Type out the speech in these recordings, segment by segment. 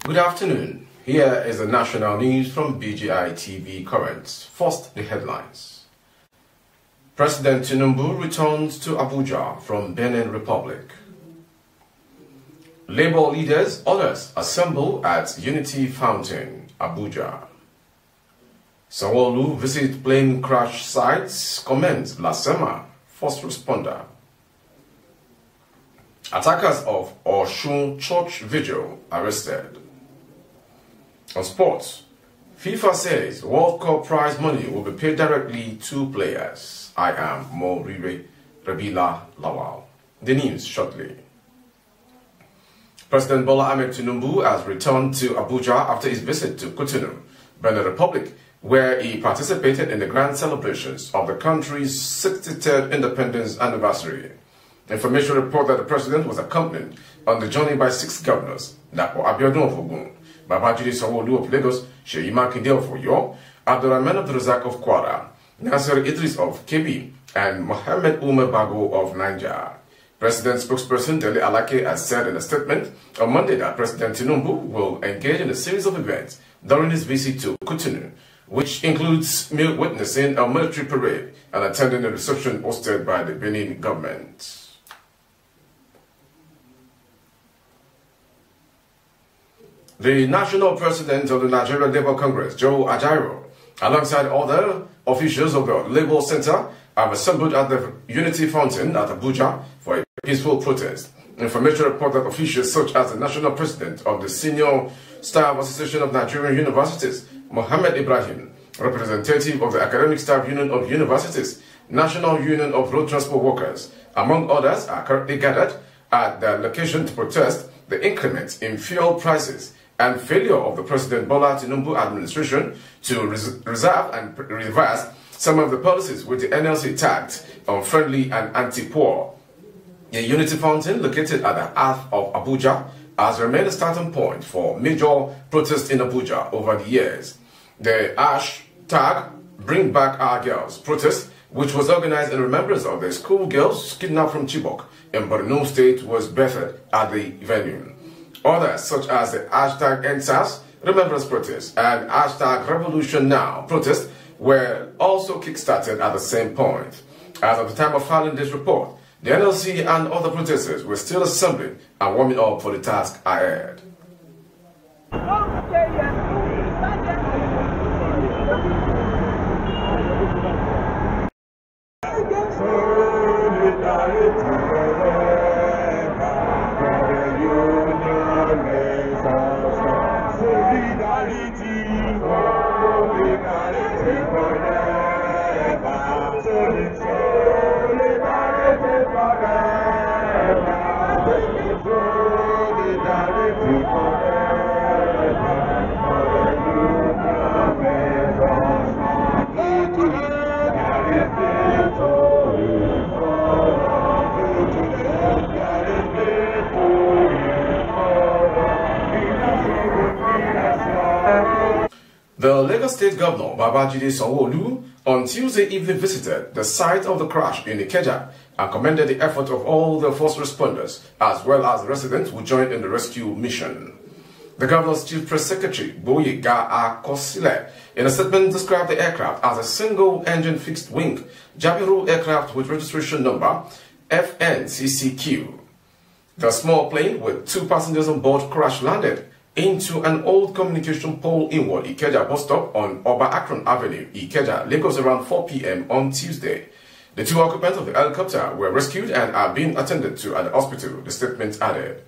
Good afternoon. Here is the national news from BGI TV Currents. First, the headlines. President Tinubu returns to Abuja from Benin Republic. Labour leaders, others assemble at Unity Fountain, Abuja. Sanwo-Olu visit plane crash sites, commends Lasema, first responder. Attackers of Oshun Church Vigil arrested. On sports, FIFA says World Cup prize money will be paid directly to players. I am Morire Rabila Lawal. The news shortly. President Bola Ahmed Tinubu has returned to Abuja after his visit to Cotonou, Benin Republic, where he participated in the grand celebrations of the country's 63rd independence anniversary. Information report that the president was accompanied on the journey by 6 governors: Dapo Abiodun of Ogun, Babajide Sanwo-Olu of Lagos, Seyi Makinde of Oyo, Abdurrahman Abdulrazak of Kwara, Nasir Idris of Kebbi, and Mohammed Umar Bago of Niger. President spokesperson Dele Alake has said in a statement on Monday that President Tinubu will engage in a series of events during his visit to Cotonou, which includes witnessing a military parade and attending a reception hosted by the Benin government. The national president of the Nigerian Labour Congress, Joe Ajaero, alongside other officials of the Labour Center, have assembled at the Unity Fountain at Abuja for a peaceful protest. Information report that officials such as the national president of the Senior Staff Association of Nigerian Universities, Mohammed Ibrahim, representative of the Academic Staff Union of Universities, National Union of Road Transport Workers, among others, are currently gathered at the location to protest the increment in fuel prices and failure of the President Bola Tinubu administration to reserve and reverse some of the policies which the NLC tagged unfriendly and anti-poor. The Unity Fountain, located at the heart of Abuja, has remained a starting point for major protests in Abuja over the years. The hashtag Bring Back Our Girls protest, which was organized in remembrance of the schoolgirls kidnapped from Chibok in Borno State, was birthed at the venue. Others, such as the hashtag EndSARS Remembrance Protest and hashtag Revolution Now protest, were also kick-started at the same point. As of the time of filing this report, the NLC and other protesters were still assembling and warming up for the task ahead. The Lagos State Governor, Babajide Sanwo-Olu, on Tuesday evening visited the site of the crash in Ikeja and commended the effort of all the first responders as well as residents who joined in the rescue mission. The governor's chief press secretary, Boyega Akosile, in a statement described the aircraft as a single-engine fixed-wing Jabiru aircraft with registration number FNCCQ. The small plane with 2 passengers on board crash-landed into an old communication pole inward Ikeja bus stop on Oba Akron Avenue, Ikeja, Lagos, around 4 p.m. on Tuesday. The 2 occupants of the helicopter were rescued and are being attended to at the hospital, the statement added.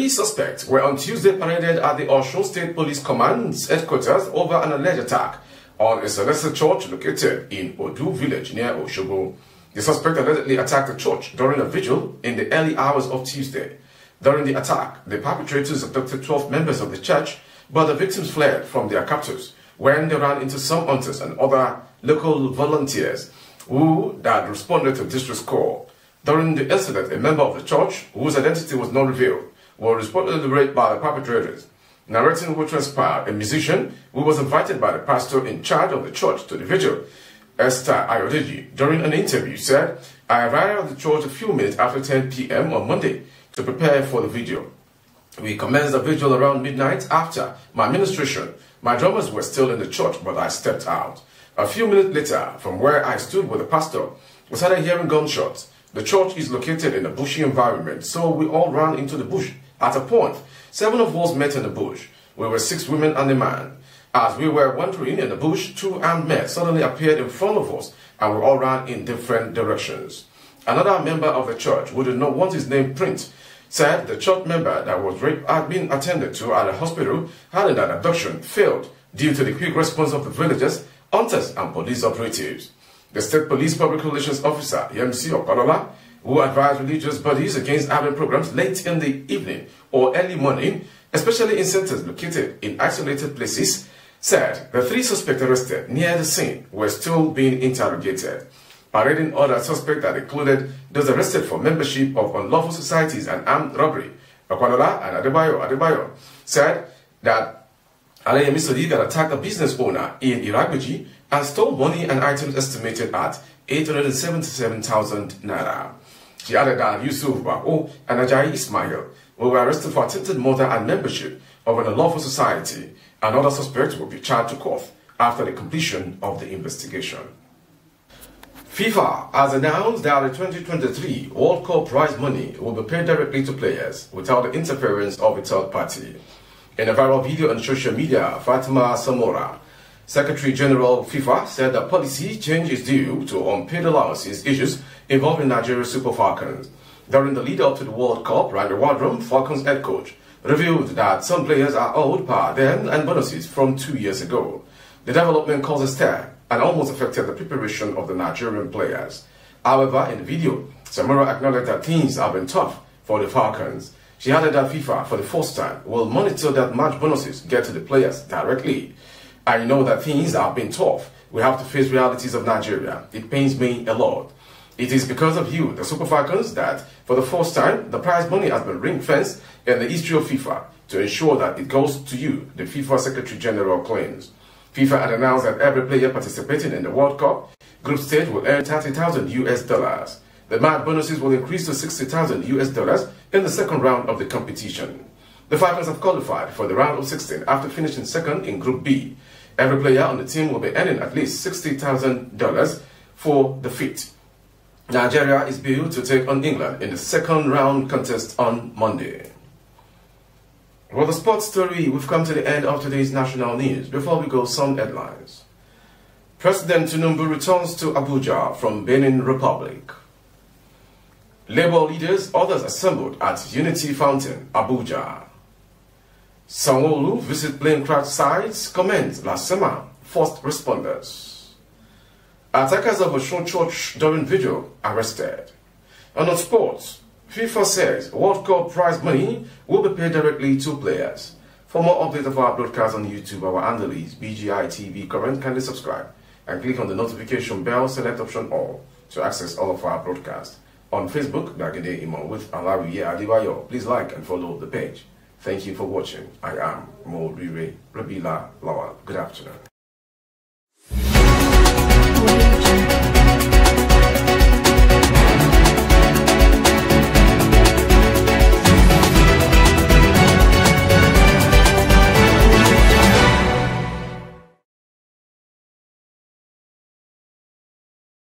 3 suspects were on Tuesday paraded at the Osun State Police Command's headquarters over an alleged attack on a Celestial church located in Odu village near Osogbo. The suspect allegedly attacked the church during a vigil in the early hours of Tuesday. During the attack, the perpetrators abducted 12 members of the church, but the victims fled from their captors when they ran into some hunters and other local volunteers who had responded to distress call. During the incident, a member of the church, whose identity was not revealed, was reportedly raped by the perpetrators. Narrating what transpired, a musician who was invited by the pastor in charge of the church to the vigil, Esther Ayodeji, during an interview said, "I arrived at the church a few minutes after 10 p.m. on Monday to prepare for the vigil. We commenced the vigil around midnight after my ministration. My drummers were still in the church, but I stepped out. A few minutes later, from where I stood with the pastor, we started hearing gunshots. The church is located in a bushy environment, so we all ran into the bush. At a point, 7 of us met in the bush. We were 6 women and a man. As we were wandering in the bush, 2 armed men suddenly appeared in front of us, and we all ran in different directions." Another member of the church, who did not want his name printed, said the church member that was raped had been attended to at a hospital, and that abduction failed due to the quick response of the villagers, hunters, and police operatives. The State Police Public Relations Officer, Yemisi Okolola, who advised religious bodies against having programs late in the evening or early morning, especially in centers located in isolated places, said the 3 suspects arrested near the scene were still being interrogated. Parading other suspects that included those arrested for membership of unlawful societies and armed robbery, Okwanola and Adebayo said that Alayemi Sadiq had attacked a business owner in Iragbeji and stole money and items estimated at 877,000 naira. She added that Yusuf Bako and Ajayi Ismail were arrested for attempted murder and membership of an unlawful society, and other suspects will be charged to court after the completion of the investigation. FIFA has announced that the 2023 World Cup prize money will be paid directly to players without the interference of a third party. In a viral video on social media, Fatima Samora, Secretary General FIFA, said that policy change is due to unpaid allowances issues involving Nigeria Super Falcons. During the lead-up to the World Cup, Randy Wardrum, Falcons head coach, revealed that some players are owed per diem and bonuses from 2 years ago. The development caused a stir and almost affected the preparation of the Nigerian players. However, in the video, Samora acknowledged that things have been tough for the Falcons. She added that FIFA, for the first time, will monitor that match bonuses get to the players directly. "I know that things have been tough. We have to face realities of Nigeria. It pains me a lot. It is because of you, the Super Falcons, that for the first time, the prize money has been ring-fenced in the history of FIFA to ensure that it goes to you," the FIFA Secretary General claims. FIFA had announced that every player participating in the World Cup group stage will earn $30,000. The match bonuses will increase to $60,000 in the second round of the competition. The Falcons have qualified for the round of 16 after finishing second in Group B. Every player on the team will be earning at least $60,000 for the feat. Nigeria is billed to take on England in the second round contest on Monday. With the sports story, we've come to the end of today's national news. Before we go, some headlines. President Tinubu returns to Abuja from Benin Republic. Labour leaders, others assembled at Unity Fountain, Abuja. Sanwo-Olu visit plane crash sites, comments Lasema, first responders. Attackers of Osun Church during vigil arrested. And on sports, FIFA says World Cup prize money will be paid directly to players. For more updates of our broadcast on YouTube, our handle is BGI TV Current. Kindly subscribe and click on the notification bell, select option all to access all of our broadcasts. On Facebook, Bagede Imam with Alawiye Adibayo. Please like and follow the page. Thank you for watching. I am Mo Rire Rabila Lawal. Good afternoon.